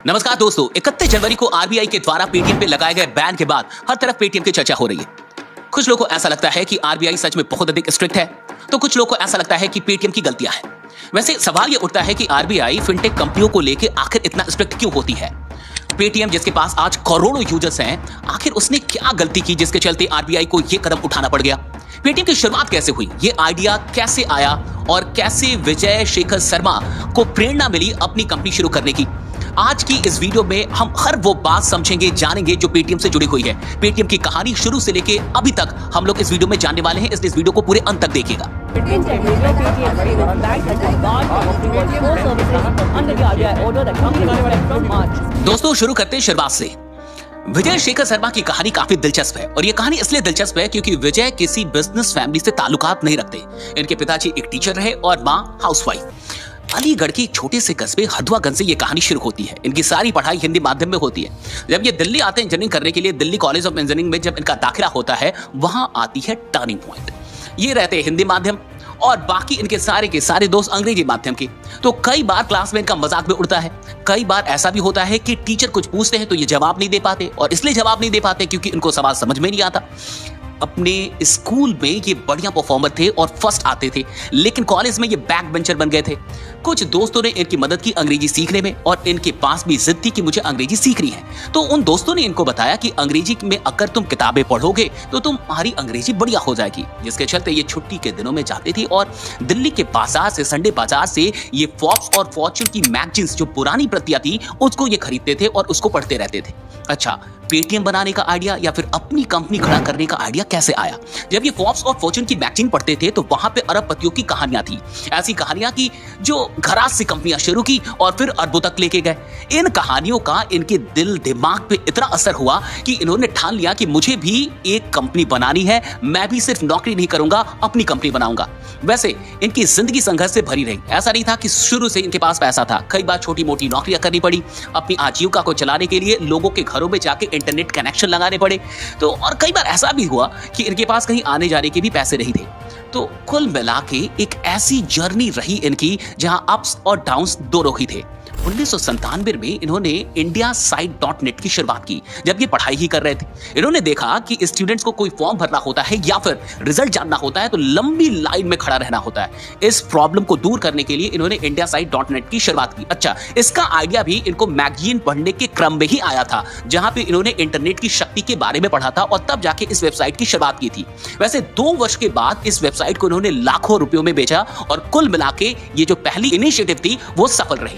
नमस्कार दोस्तों, 31 जनवरी को आरबीआई के द्वारा पेटीएम पे लगाए गए बैन के बाद हर तरफ पेटीएम की चर्चा हो रही है। कुछ लोगों को ऐसा लगता है कि आरबीआई सच में बहुत अधिक स्ट्रिक्ट है, तो कुछ लोगों को ऐसा लगता है कि पेटीएम की गलतियां हैं। वैसे सवाल ये उठता है कि आरबीआई फिनटेक कंपनियों को लेकर आखिर इतना स्ट्रिक्ट क्यों होती है। पेटीएम जिसके पास आज करोड़ों यूजर्स हैं, आखिर उसने क्या गलती की जिसके चलते आरबीआई को यह कदम उठाना पड़ गया। पेटीएम की शुरुआत कैसे हुई, ये आइडिया कैसे आया और कैसे विजय शेखर शर्मा को प्रेरणा मिली अपनी कंपनी शुरू करने की। आज की इस वीडियो में हम हर वो बात समझेंगे, जानेंगे जो पेटीएम से जुड़ी हुई है। पेटीएम की कहानी शुरू से लेके अभी तक हम लोग इस वीडियो में जानने वाले हैं, इसलिए इस वीडियो को पूरे अंत तक देखिएगा। दोस्तों शुरू करते हैं शुरुआत से। विजय शेखर शर्मा की कहानी काफी दिलचस्प है और ये कहानी इसलिए दिलचस्प है क्योंकि विजय किसी बिजनेस फैमिली से ताल्लुकात नहीं रखते। इनके पिताजी एक टीचर रहे और मां हाउसवाइफ। अलीगढ़ के छोटे से कस्बे हथुआगंज से ये कहानी शुरू होती है। इनकी सारी पढ़ाई हिंदी माध्यम में होती है। जब ये दिल्ली आते हैं इंजीनियरिंग करने के लिए, दिल्ली कॉलेज ऑफ इंजीनियरिंग में जब इनका दाखिला होता है, वहां आती है टर्निंग पॉइंट। ये रहते हैं हिंदी माध्यम और बाकी इनके सारे के सारे दोस्त अंग्रेजी माध्यम के। तो कई बार क्लास में इनका मजाक भी उड़ता है। कई बार ऐसा भी होता है कि टीचर कुछ पूछते हैं तो ये जवाब नहीं दे पाते, और इसलिए जवाब नहीं दे पाते क्योंकि इनको सवाल समझ में नहीं आता। अपने स्कूल में ये बढ़िया परफॉर्मर थे और फर्स्ट आते थे, लेकिन कॉलेज में ये बैक बेंचर बन गए थे। कुछ दोस्तों ने इनकी मदद की अंग्रेजी सीखने में और इनके पास भी जिद थी कि मुझे अंग्रेजी सीखनी है। तो उन दोस्तों ने इनको बताया कि अंग्रेजी में अगर तुम किताबें पढ़ोगे तो तुम्हारी अंग्रेजी बढ़िया हो जाएगी। जिसके चलते ये छुट्टी के दिनों में जाते थे और दिल्ली के बाजार से, संडे बाजार से ये फोर्ब्स और फॉर्च्यून की मैगजीन्स जो पुरानी प्रतियां थी उसको ये खरीदते थे और उसको पढ़ते रहते थे। अच्छा, पेटीएम बनाने का आइडिया या फिर अपनी कंपनी खड़ा करने का आइडिया कैसे आया? जब ये फोर्ब्स और फॉर्च्यून की मैगजीन पढ़ते थे तो वहां पे अरबपतियों की कहानियां थी। ऐसी कहानियां की जो घराट से कंपनियां शुरू की और फिर अरबों तक लेके गए। इन कहानियों का इनके दिल दिमाग पे इतना असर हुआ कि इन्होंने ठान लिया कि मुझे भी एक कंपनी बनानी है। मैं भी सिर्फ नौकरी नहीं करूंगा, अपनी कंपनी बनाऊंगा। वैसे इनकी जिंदगी संघर्ष से भरी रही। ऐसा नहीं था कि शुरू से इनके पास पैसा था। कई बार छोटी मोटी नौकरियां करनी पड़ी। अपनी आजीविका को चलाने के लिए लोगों के घरों में जाके इंटरनेट कनेक्शन लगाने पड़े। तो और कई बार ऐसा भी हुआ कि इनके पास कहीं आने जाने के भी पैसे नहीं थे। तो कुल मिला के एक ऐसी जर्नी रही इनकी जहां अप्स और डाउन्स दोनों ही थे। 1997 में इन्होंने indiasite.net की शुरुआत की। जब ये पढ़ाई ही कर रहे थे, इन्होंने देखा कि स्टूडेंट्स को कोई फॉर्म भरना होता है या फिर रिजल्ट जानना होता है तो लंबी लाइन में खड़ा रहना होता है। इस प्रॉब्लम को दूर करने के लिए इन्होंने indiasite.net की शुरुआत की। अच्छा, इसका आइडिया भी इनको मैगजीन पढ़ने के क्रम में ही आया था, जहां पे इन्होंने इंटरनेट की शक्ति के बारे में पढ़ा था और तब जाके इस वेबसाइट की शुरुआत की थी। वैसे 2 वर्ष के बाद इस वेबसाइट को इन्होंने लाखों रुपयों में बेचा और कुल मिला के ये जो पहली इनिशिएटिव थी वो सफल रही।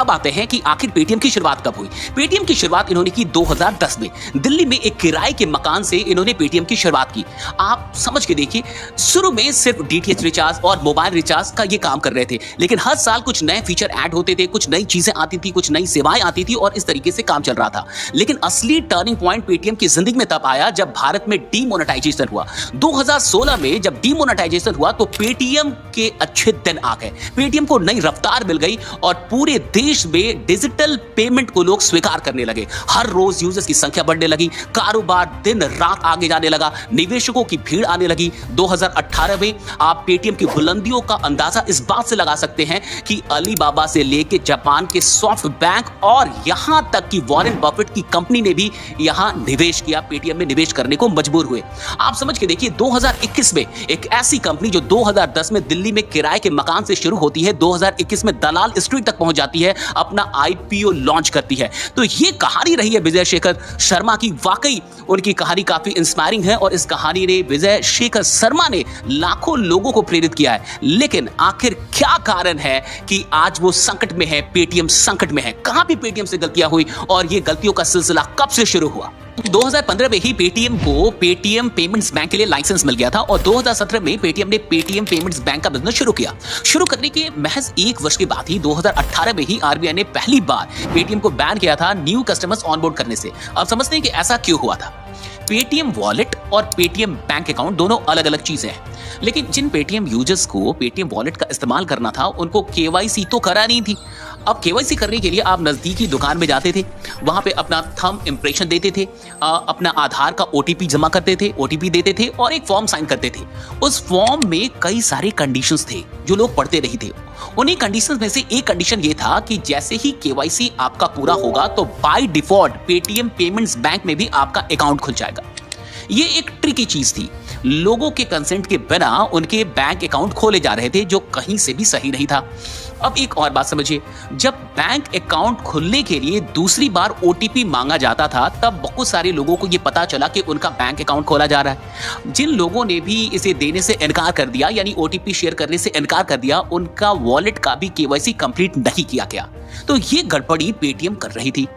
अब आते हैं कि आखिर पेटीएम की शुरुआत कब हुई। पेटीएम की शुरुआत इन्होंने की 2010 में। दिल्ली में एक किराए के मकान से इन्होंने पेटीएम की शुरुआत की। आप समझ के देखिए, शुरू में सिर्फ डीटीएच रिचार्ज और मोबाइल रिचार्ज का ये काम कर रहे थे, लेकिन हर साल कुछ नए फीचर ऐड होते थे, कुछ नई चीजें आती थी, कुछ नई सेवाएं आती थी और इस तरीके से काम चल रहा था। लेकिन असली टर्निंग पॉइंट पेटीएम की जिंदगी में तब आया जब भारत में डीमोनेटाइजेशन हुआ। 2016 में जब डीमोनेटाइजेशन हुआ तो पेटीएम के अच्छे दिन आ गए। पेटीएम को नई रफ्तार मिल गई और पूरे देश में डिजिटल पेमेंट को लोग स्वीकार करने लगे। हर रोज यूजर्स की संख्या बढ़ने लगी, कारोबार दिन रात आगे जाने लगा, निवेशकों की भीड़ आने लगी। 2018 में आप पेटीएम की बुलंदियों का अंदाजा इस बात से लगा सकते हैं कि अलीबाबा से लेके जापान के सॉफ्ट बैंक और यहां तक कि वॉरेन बफेट की कंपनी ने भी यहां निवेश किया, पेटीएम में निवेश करने को मजबूर हुए। आप समझ के देखिए, 2021 में एक ऐसी कंपनी जो 2010 में दिल्ली में किराए के मकान से शुरू होती है, 2021 में दलाल स्ट्रीट तक पहुंच जाती है, अपना आईपीओ लॉन्च करती है। तो ये कहानी रही है विजय शेखर शर्मा की। वाकई उनकी कहानी काफी इंस्पायरिंग है और इस कहानी ने, विजय शेखर शर्मा ने लाखों लोगों को प्रेरित किया है। लेकिन आखिर क्या कारण है कि आज वो संकट में है, पेटीएम संकट में है? कहां पे पेटीएम से गलतियां हुई और ये गलतियों का सिलसिला कब से शुरू हुआ? 2015 में ही पेटीएम को पेटीएम पेमेंट्स बैंक के लिए लाइसेंस मिल गया था और 2017 में पेटीएम ने पेटीएम पेमेंट्स बैंक का बिजनेस शुरू किया। शुरू करने के महज 1 वर्ष के बाद ही 2018 में ही आरबीआई ने पहली बार पेटीएम को बैन किया था न्यू कस्टमर्स ऑनबोर्ड करने से। अब समझते हैं कि ऐसा क्यों हुआ था। पेटीएम वॉलेट और पेटीएम बैंक अकाउंट दोनों अलग अलग चीजें हैं, लेकिन जिन पेटीएम यूजर्स को पेटीएम वॉलेट का इस्तेमाल करना था उनको केवाईसी तो करानी थी। अब केवाईसी करने के लिए आप नजदीकी दुकान में जाते थे, वहां पे अपना थंब इंप्रेशन देते थे, अपना आधार का ओटीपी जमा करते थे, ओटीपी देते थे और एक फॉर्म साइन करते थे। उस फॉर्म में कई सारे कंडीशंस थे जो लोग पढ़ते नहीं थे। उन्हीं कंडीशंस में से एक कंडीशन ये था कि जैसे ही केवाईसी आपका पूरा होगा तो by default Paytm payments bank में भी आपका अकाउंट खुल जाएगा। ये एक ट्रिकी चीज थी, लोगों के कंसेंट के बिना उनके बैंक अकाउंट खोले जा रहे थे जो कहीं से भी सही नहीं था। अब एक और बात समझिए, जब बैंक अकाउंट खुलने के लिए दूसरी बार ओटीपी मांगा जाता था तब बहुत सारे लोगों को यह पता चला कि उनका बैंक अकाउंट खोला जा रहा है। जिन लोगों ने भी इसे देने से इनकार कर दिया, यानी ओटीपी शेयर करने से इनकार कर दिया, उनका वॉलेट का भी केवाईसी कंप्लीट नहीं किया गया। तो ये गड़बड़ी पेटीएम कर रही थी।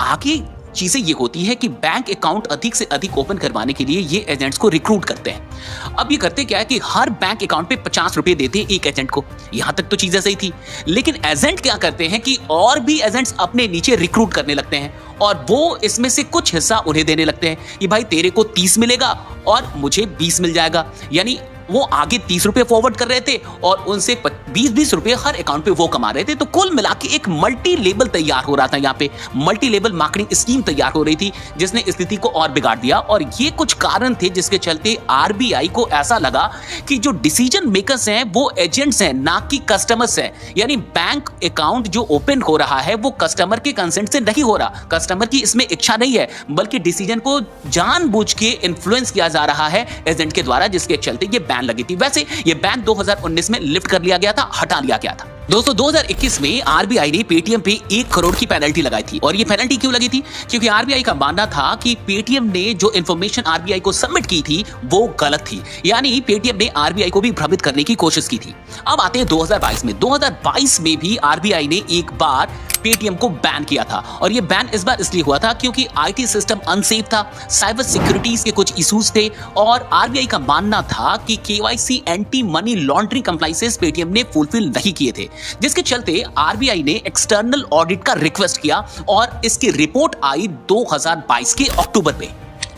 आगे चीजें ये होती है कि बैंक अकाउंट अधिक से अधिक ओपन करवाने के लिए ये एजेंट्स को रिक्रूट करते हैं। अब ये करते क्या है कि हर बैंक अकाउंट पे 50 रुपए देते हैं एक एजेंट को। यहां तक तो चीजें सही थी, लेकिन एजेंट क्या करते हैं कि और भी एजेंट्स अपने नीचे रिक्रूट करने लगते हैं और वो इसमें से कुछ हिस्सा उन्हें देने लगते हैं कि भाई तेरे को 30 मिलेगा और मुझे 20 मिल जाएगा। यानी वो आगे 30 रुपए फॉरवर्ड कर रहे थे और उनसे 20-20 रुपए हर अकाउंट पे वो कमा रहे थे। तो कुल मिला के एक मल्टी लेवल तैयार हो रहा था, यहाँ पे मल्टी लेवल मार्केटिंग स्कीम तैयार हो रही थी जिसने स्थिति को और बिगाड़ दिया। और ये कुछ कारण थे जिसके चलते आरबीआई को ऐसा लगा कि जो डिसीजन मेकर्स हैं वो एजेंट्स हैं, ना कि कस्टमर्स हैं। यानी बैंक अकाउंट जो ओपन हो रहा है वो कस्टमर के कंसेंट से नहीं हो रहा, कस्टमर की इसमें इच्छा नहीं है, बल्कि डिसीजन को जानबूझ के इन्फ्लुएंस किया जा रहा है एजेंट के द्वारा, जिसके चलते ये लगी थी। वैसे ये बैन 2019 में लिफ्ट कर लिया गया था, हटा लिया गया था। दोस्तों 2021 में आरबीआई ने पेटीएम पे 1 करोड़ की पेनल्टी लगाई थी। और ये पेनल्टी क्यों लगी थी? क्योंकि आरबीआई का मानना था कि पेटीएम ने जो इंफॉर्मेशन आरबीआई को सबमिट की थी वो गलत थी, यानी पेटीएम ने आरबीआई को भी भ्रमित करने की कोशिश की थी। अब आते हैं 2022 में। 2022 में भी आरबीआई ने एक बार पेटीएम को बैन किया था और ये बैन इस बार इसलिए हुआ था क्योंकि आईटी सिस्टम अनसेफ था, साइबर सिक्योरिटीज के कुछ इश्यूज थे और आरबीआई का मानना था कि KYC anti money laundering compliances Paytm ने फुलफिल नहीं किए थे, जिसके चलते आरबीआई ने एक्सटर्नल ऑडिट का रिक्वेस्ट किया और इसकी रिपोर्ट आई 2022 के अक्टूबर में।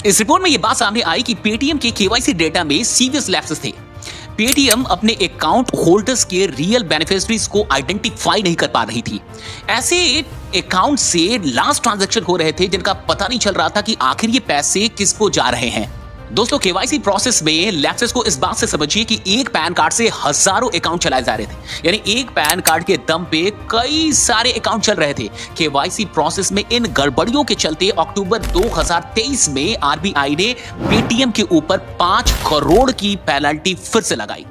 इस रिपोर्ट में यह बात सामने आई कि पेटीएम के केवाईसी डेटा में सीरियस लैप्सेस थे। पेटीएम अपने अकाउंट होल्डर्स के रियल बेनिफिशियरीज को आइडेंटिफाई नहीं कर पा रही थी। ऐसे अकाउंट से लास्ट ट्रांजैक्शन हो रहे थे जिनका पता नहीं चल रहा था कि आखिर ये पैसे किसको जा रहे हैं। दोस्तों केवाईसी प्रोसेस में लैप्सेस को इस बात से समझिए कि एक पैन कार्ड से हजारों अकाउंट चलाए जा रहे थे, यानी एक पैन कार्ड के दम पे कई सारे अकाउंट चल रहे थे। केवाईसी प्रोसेस में इन गड़बड़ियों के चलते अक्टूबर 2023 में आरबीआई ने पेटीएम के ऊपर 5 करोड़ की पेनल्टी फिर से लगाई।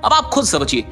अब आप खुद समझिए,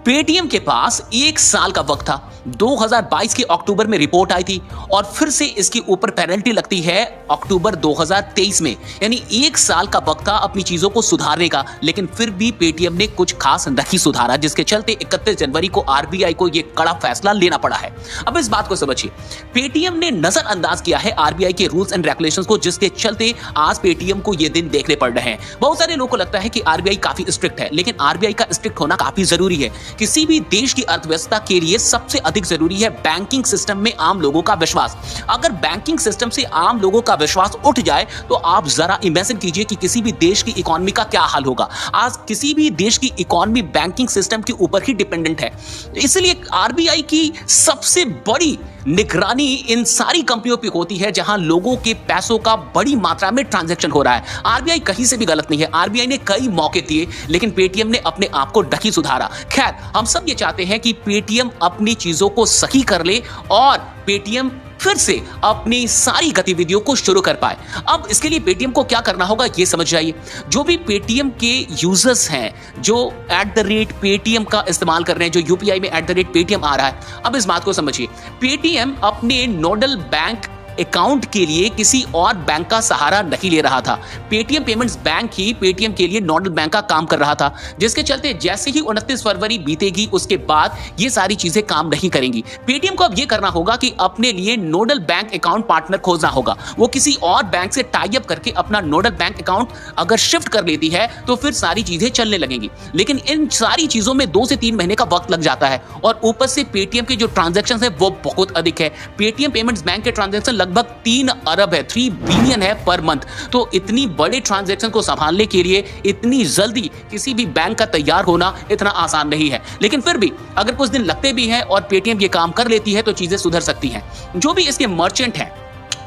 पेटीएम के पास 1 साल का वक्त था। 2022 के अक्टूबर में रिपोर्ट आई थी और फिर से इसके ऊपर पेनल्टी लगती है अक्टूबर 2023 में, यानी 1 साल का वक्त था अपनी चीजों को सुधारने का, लेकिन फिर भी पेटीएम ने कुछ खास नहीं सुधारा, जिसके चलते 31 जनवरी को आरबीआई को यह कड़ा फैसला लेना पड़ा है। अब इस बात को समझिए, पेटीएम ने नजरअंदाज किया है आरबीआई के रूल्स एंड रेगुलेशंस को, जिसके चलते आज पेटीएम को ये दिन देखने पड़ रहे हैं। बहुत सारे लोगों को लगता है कि आरबीआई काफी स्ट्रिक्ट है, लेकिन आरबीआई का स्ट्रिक्ट होना काफी जरूरी है। किसी भी देश की अर्थव्यवस्था के लिए सबसे अधिक जरूरी है बैंकिंग सिस्टम में आम लोगों का विश्वास। अगर बैंकिंग सिस्टम से आम लोगों का विश्वास उठ जाए तो आप जरा इमेजिन कीजिए कि किसी भी देश की इकोनॉमी का क्या हाल होगा। आज किसी भी देश की इकोनॉमी बैंकिंग सिस्टम के ऊपर ही डिपेंडेंट है। इसलिए आरबीआई की सबसे बड़ी निगरानी इन सारी कंपनियों पे होती है जहां लोगों के पैसों का बड़ी मात्रा में ट्रांजैक्शन हो रहा है। आरबीआई कहीं से भी गलत नहीं है, आरबीआई ने कई मौके दिए लेकिन पेटीएम ने अपने आप को नहीं सुधारा। खैर, हम सब ये चाहते हैं कि पेटीएम अपनी चीजों को सही कर ले और पेटीएम फिर से अपनी सारी गतिविधियों को शुरू कर पाए। अब इसके लिए पेटीएम को क्या करना होगा ये समझ जाइए। जो भी पेटीएम के यूजर्स हैं जो @पेटीएम का इस्तेमाल कर रहे हैं, जो यूपीआई में @पेटीएम आ रहा है, अब इस बात को समझिए, पेटीएम अपने नोडल बैंक अकाउंट के लिए किसी और बैंक का सहारा नहीं ले रहा था। पेटीएम पेमेंट्स बैंक ही पेटीएम के लिए नोडल बैंक का काम कर रहा था, जिसके चलते जैसे ही 29 फरवरी बीतेगी उसके बाद ये सारी चीजें काम नहीं करेंगी। पेटीएम को अब ये करना होगा कि अपने लिए नोडल बैंक अकाउंट पार्टनर खोजना होगा। वो किसी और बैंक से टाई अप करके अपना नोडल बैंक अकाउंट अगर शिफ्ट कर लेती है तो फिर सारी चीजें चलने लगेंगी। लेकिन इन सारी चीजों में 2 से 3 महीने का वक्त लग जाता है और ऊपर से पेटीएम के जो ट्रांजेक्शन है वो बहुत अधिक है। पेटीएम पेमेंट्स बैंक के ट्रांजेक्शन लगभग 3 अरब है, 3 बिलियन है पर मंथ। तो इतनी बड़े ट्रांजैक्शन को संभालने के लिए इतनी जल्दी किसी भी बैंक का तैयार होना इतना आसान नहीं है। लेकिन फिर भी अगर कुछ दिन लगते भी हैं और पेटीएम ये काम कर लेती है तो चीजें सुधर सकती हैं। जो भी इसके मर्चेंट हैं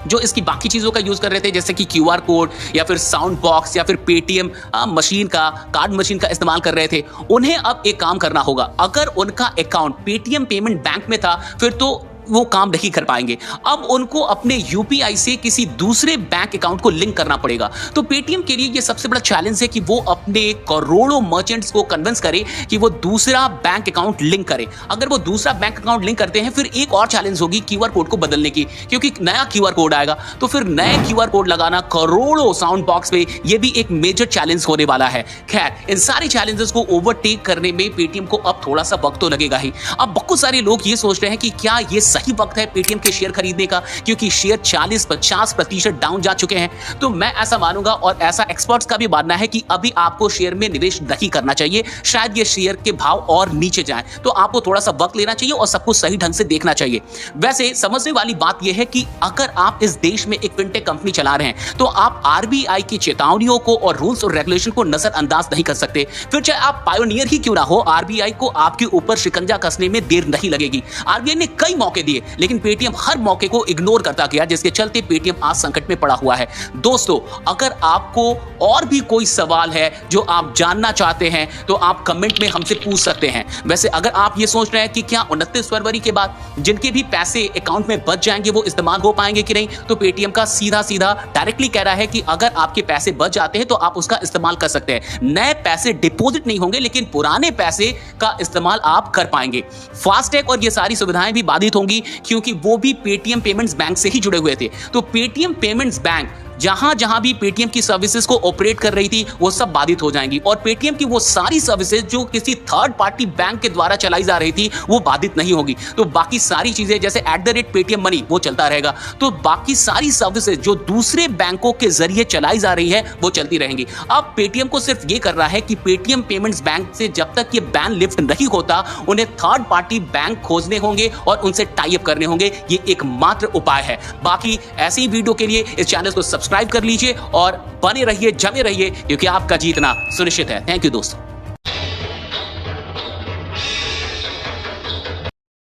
जो इसकी बाकी चीजों का यूज कर रहे थे, जैसे कि क्यूआर कोड या फिर साउंड बॉक्स या फिर पेटीएम मशीन का, कार्ड मशीन का इस्तेमाल कर रहे थे, उन्हें अब एक काम करना होगा। अगर उनका अकाउंट पेटीएम पेमेंट बैंक में था फिर तो वो काम नहीं कर पाएंगे। अब उनको अपने यूपीआई से किसी दूसरे बैंक अकाउंट को लिंक करना पड़ेगा। तो पेटीएम के लिए ये सबसे बड़ा चैलेंज है कि वो अपने करोड़ों मर्चेंट्स को कन्विंस करे कि वो दूसरा बैंक अकाउंट लिंक करे। अगर वो दूसरा बैंक अकाउंट लिंक करते हैं फिर एक और चैलेंज होगी क्यूआर कोड को बदलने की, क्योंकि नया क्यूआर कोड आएगा तो फिर नए क्यूआर कोड लगाना करोड़ों साउंड बॉक्स पे, ये भी एक मेजर चैलेंज होने वाला है। खैर, इन सारी चैलेंजेस को ओवरटेक करने में पेटीएम को अब थोड़ा सा वक्त तो लगेगा ही। अब बहुत सारे लोग ये सोच रहे हैं कि क्या ये सही वक्त है पेटीएम के शेयर खरीदने का, क्योंकि शेयर 40-50% डाउन जा चुके हैं। तो मैं ऐसा मानूंगा और ऐसा एक्सपर्ट्स का भी मानना है कि अभी आपको शेयर में निवेश नहीं करना चाहिए। शायद ये शेयर के भाव और नीचे जाएं, तो आपको थोड़ा सा वक्त लेना चाहिए और सब कुछ सही ढंग से देखना चाहिए। वैसे समझने वाली बात यह है कि अगर आप इस देश में एक फिनटेक कंपनी चला रहे हैं तो आप आरबीआई की चेतावनियों को और रूल्स और रेगुलेशन को नजरअंदाज नहीं कर सकते। फिर चाहे आप पायोनियर ही क्यों ना हो, आरबीआई को आपके ऊपर शिकंजा कसने में देर नहीं लगेगी। आरबीआई ने कई मौके दिए लेकिन पेटीएम हर मौके को इग्नोर करता गया, जिसके चलते पेटीएम आज संकट में पड़ा हुआ है। दोस्तों, अगर आपको और भी कोई सवाल है जो आप जानना चाहते हैं तो आप कमेंट में हमसे पूछ सकते हैं। वैसे अगर आप ये सोच रहे हैं कि क्या 29 फरवरी के बाद जिनके भी पैसे अकाउंट में बच जाएंगे वो इस्तेमाल हो पाएंगे कि नहीं, तो पेटीएम का सीधा सीधा डायरेक्टली कह रहा है कि अगर आपके पैसे बच जाते हैं तो आप उसका इस्तेमाल कर सकते हैं। नए पैसे डिपॉजिट नहीं होंगे लेकिन पुराने पैसे का इस्तेमाल आप कर पाएंगे। फास्टैग और ये सारी सुविधाएं भी बाधित होंगी क्योंकि वो भी पेटीएम पेमेंट्स बैंक से ही जुड़े हुए थे। तो पेटीएम पेमेंट्स बैंक जहां जहां भी पेटीएम की सर्विसेज को ऑपरेट कर रही थी वो सब बाधित हो जाएंगी और पेटीएम की वो सारी सर्विसेज जो किसी थर्ड पार्टी बैंक के द्वारा चलाई जा रही थी वो बाधित नहीं होगी। तो बाकी सारी चीजें जैसे @पेटीएम मनी वो चलता रहेगा। तो बाकी सारी सर्विसेज जो दूसरे बैंकों के जरिए चलाई जा रही है वो चलती रहेंगी। अब पेटीएम को सिर्फ ये कर रहा है कि पेटीएम पेमेंट्स बैंक से जब तक ये बैन लिफ्ट नहीं होता उन्हें थर्ड पार्टी बैंक खोजने होंगे और उनसे टाई अप करने होंगे। ये एकमात्र उपाय है। बाकी ऐसी वीडियो के लिए इस चैनल को सब्सक्राइब कर लीजिए और बने रहिए, जमे रहिए, क्योंकि आपका जीतना सुनिश्चित है। थैंक यू दोस्तों।